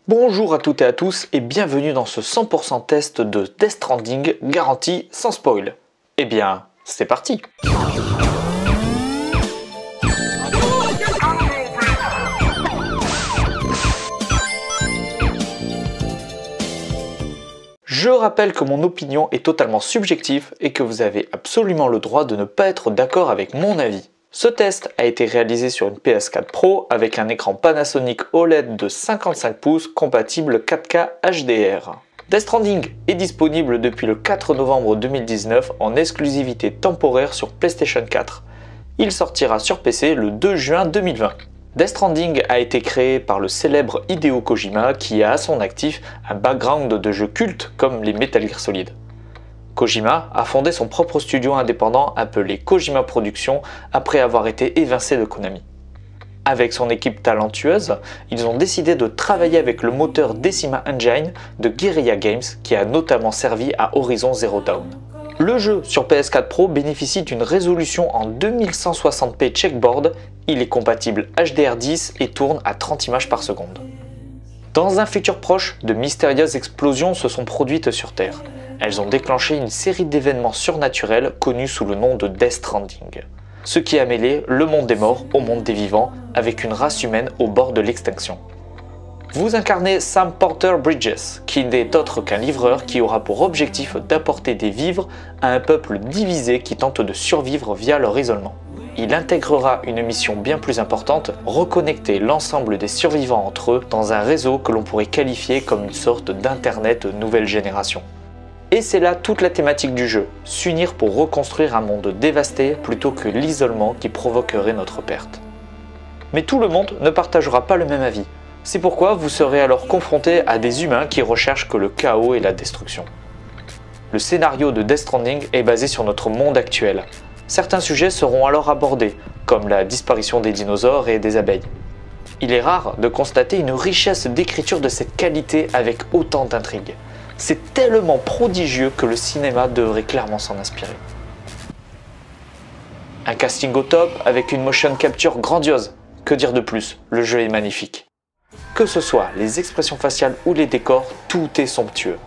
Bonjour à toutes et à tous et bienvenue dans ce 100% test de Death Stranding garanti sans spoil. Eh bien, c'est parti! Je rappelle que mon opinion est totalement subjective et que vous avez absolument le droit de ne pas être d'accord avec mon avis. Ce test a été réalisé sur une PS4 Pro avec un écran Panasonic OLED de 55 pouces compatible 4K HDR. Death Stranding est disponible depuis le 4 novembre 2019 en exclusivité temporaire sur PlayStation 4. Il sortira sur PC le 2 juin 2020. Death Stranding a été créé par le célèbre Hideo Kojima qui a à son actif un background de jeux cultes comme les Metal Gear Solid. Kojima a fondé son propre studio indépendant appelé Kojima Productions après avoir été évincé de Konami. Avec son équipe talentueuse, ils ont décidé de travailler avec le moteur Decima Engine de Guerrilla Games qui a notamment servi à Horizon Zero Dawn. Le jeu sur PS4 Pro bénéficie d'une résolution en 2160p checkboard, il est compatible HDR10 et tourne à 30 images par seconde. Dans un futur proche, de mystérieuses explosions se sont produites sur Terre. Elles ont déclenché une série d'événements surnaturels connus sous le nom de Death Stranding. Ce qui a mêlé le monde des morts au monde des vivants avec une race humaine au bord de l'extinction. Vous incarnez Sam Porter Bridges, qui n'est autre qu'un livreur qui aura pour objectif d'apporter des vivres à un peuple divisé qui tente de survivre via leur isolement. Il intégrera une mission bien plus importante, reconnecter l'ensemble des survivants entre eux dans un réseau que l'on pourrait qualifier comme une sorte d'internet nouvelle génération. Et c'est là toute la thématique du jeu, s'unir pour reconstruire un monde dévasté plutôt que l'isolement qui provoquerait notre perte. Mais tout le monde ne partagera pas le même avis. C'est pourquoi vous serez alors confronté à des humains qui recherchent que le chaos et la destruction. Le scénario de Death Stranding est basé sur notre monde actuel. Certains sujets seront alors abordés, comme la disparition des dinosaures et des abeilles. Il est rare de constater une richesse d'écriture de cette qualité avec autant d'intrigue. C'est tellement prodigieux que le cinéma devrait clairement s'en inspirer. Un casting au top avec une motion capture grandiose. Que dire de plus, le jeu est magnifique. Que ce soit les expressions faciales ou les décors, tout est somptueux.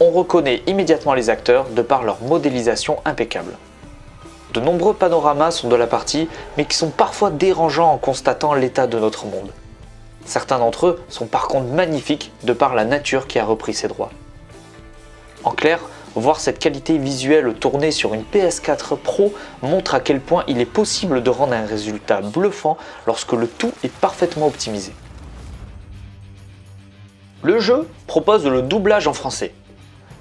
On reconnaît immédiatement les acteurs de par leur modélisation impeccable. De nombreux panoramas sont de la partie, mais qui sont parfois dérangeants en constatant l'état de notre monde. Certains d'entre eux sont par contre magnifiques de par la nature qui a repris ses droits. En clair, voir cette qualité visuelle tournée sur une PS4 Pro montre à quel point il est possible de rendre un résultat bluffant lorsque le tout est parfaitement optimisé. Le jeu propose le doublage en français.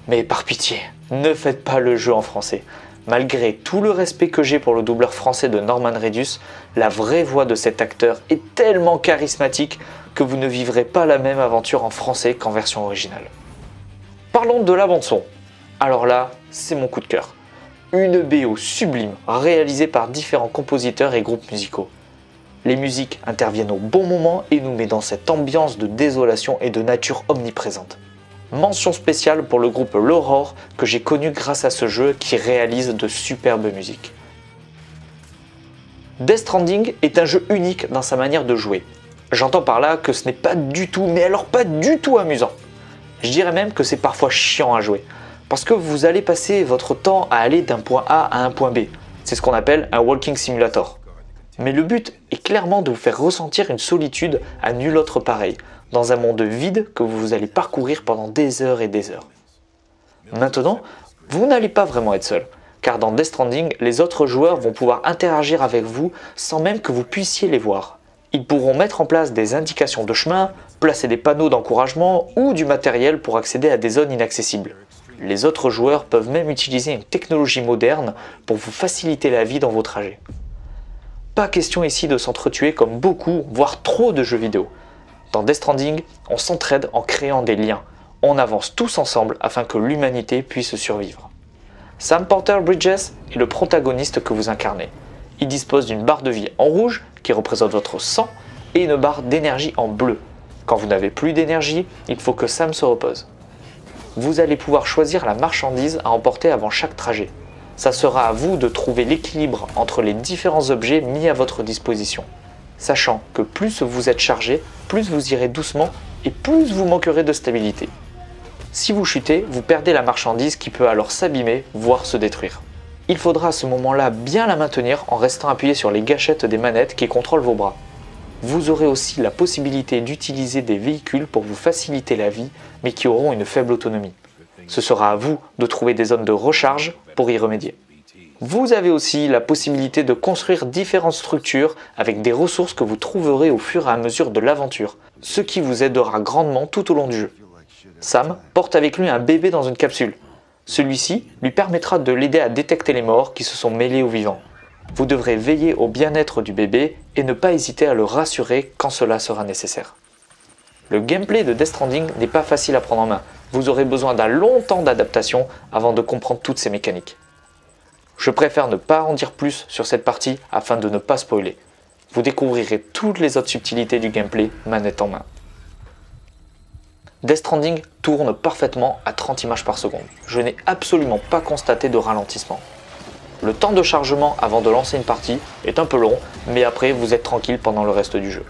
Mais par pitié, ne faites pas le jeu en français. Malgré tout le respect que j'ai pour le doubleur français de Norman Reedus, la vraie voix de cet acteur est tellement charismatique que vous ne vivrez pas la même aventure en français qu'en version originale. Parlons de la bande-son. Alors là, c'est mon coup de cœur. Une BO sublime, réalisée par différents compositeurs et groupes musicaux. Les musiques interviennent au bon moment et nous met dans cette ambiance de désolation et de nature omniprésente. Mention spéciale pour le groupe L'Aurore que j'ai connu grâce à ce jeu qui réalise de superbes musiques. Death Stranding est un jeu unique dans sa manière de jouer. J'entends par là que ce n'est pas du tout, mais alors pas du tout amusant. Je dirais même que c'est parfois chiant à jouer, parce que vous allez passer votre temps à aller d'un point A à un point B. C'est ce qu'on appelle un walking simulator. Mais le but est clairement de vous faire ressentir une solitude à nul autre pareil, dans un monde vide que vous allez parcourir pendant des heures et des heures. Maintenant, vous n'allez pas vraiment être seul, car dans Death Stranding, les autres joueurs vont pouvoir interagir avec vous sans même que vous puissiez les voir. Ils pourront mettre en place des indications de chemin, placer des panneaux d'encouragement ou du matériel pour accéder à des zones inaccessibles. Les autres joueurs peuvent même utiliser une technologie moderne pour vous faciliter la vie dans vos trajets. Pas question ici de s'entretuer comme beaucoup, voire trop de jeux vidéo. Dans Death Stranding, on s'entraide en créant des liens. On avance tous ensemble afin que l'humanité puisse survivre. Sam Porter Bridges est le protagoniste que vous incarnez. Il dispose d'une barre de vie en rouge qui représente votre sang et une barre d'énergie en bleu. Quand vous n'avez plus d'énergie, il faut que Sam se repose. Vous allez pouvoir choisir la marchandise à emporter avant chaque trajet. Ça sera à vous de trouver l'équilibre entre les différents objets mis à votre disposition. Sachant que plus vous êtes chargé, plus vous irez doucement et plus vous manquerez de stabilité. Si vous chutez, vous perdez la marchandise qui peut alors s'abîmer, voire se détruire. Il faudra à ce moment-là bien la maintenir en restant appuyé sur les gâchettes des manettes qui contrôlent vos bras. Vous aurez aussi la possibilité d'utiliser des véhicules pour vous faciliter la vie, mais qui auront une faible autonomie. Ce sera à vous de trouver des zones de recharge pour y remédier. Vous avez aussi la possibilité de construire différentes structures avec des ressources que vous trouverez au fur et à mesure de l'aventure, ce qui vous aidera grandement tout au long du jeu. Sam porte avec lui un bébé dans une capsule. Celui-ci lui permettra de l'aider à détecter les morts qui se sont mêlés aux vivants. Vous devrez veiller au bien-être du bébé et ne pas hésiter à le rassurer quand cela sera nécessaire. Le gameplay de Death Stranding n'est pas facile à prendre en main. Vous aurez besoin d'un long temps d'adaptation avant de comprendre toutes ces mécaniques. Je préfère ne pas en dire plus sur cette partie afin de ne pas spoiler. Vous découvrirez toutes les autres subtilités du gameplay manette en main. Death Stranding tourne parfaitement à 30 images par seconde. Je n'ai absolument pas constaté de ralentissement. Le temps de chargement avant de lancer une partie est un peu long, mais après vous êtes tranquille pendant le reste du jeu.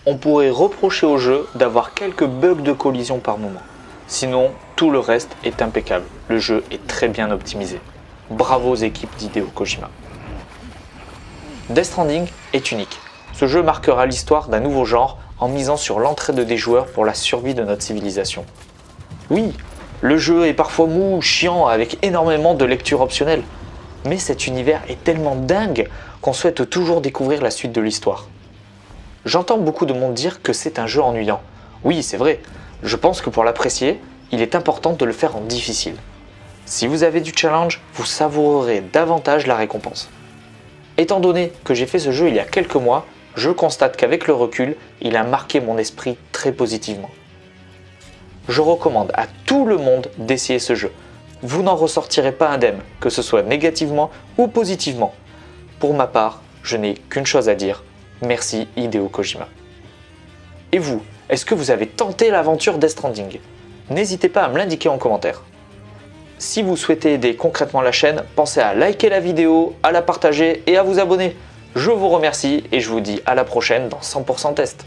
On pourrait reprocher au jeu d'avoir quelques bugs de collision par moment. Sinon, tout le reste est impeccable. Le jeu est très bien optimisé. Bravo aux équipes d'Hideo Kojima. Death Stranding est unique. Ce jeu marquera l'histoire d'un nouveau genre en misant sur l'entraide des joueurs pour la survie de notre civilisation. Oui, le jeu est parfois mou, chiant, avec énormément de lectures optionnelles. Mais cet univers est tellement dingue qu'on souhaite toujours découvrir la suite de l'histoire. J'entends beaucoup de monde dire que c'est un jeu ennuyant. Oui, c'est vrai. Je pense que pour l'apprécier, il est important de le faire en difficile. Si vous avez du challenge, vous savourerez davantage la récompense. Étant donné que j'ai fait ce jeu il y a quelques mois, je constate qu'avec le recul, il a marqué mon esprit très positivement. Je recommande à tout le monde d'essayer ce jeu. Vous n'en ressortirez pas indemne, que ce soit négativement ou positivement. Pour ma part, je n'ai qu'une chose à dire. Merci Hideo Kojima. Et vous, est-ce que vous avez tenté l'aventure Death Stranding? N'hésitez pas à me l'indiquer en commentaire. Si vous souhaitez aider concrètement la chaîne, pensez à liker la vidéo, à la partager et à vous abonner. Je vous remercie et je vous dis à la prochaine dans 100% Test.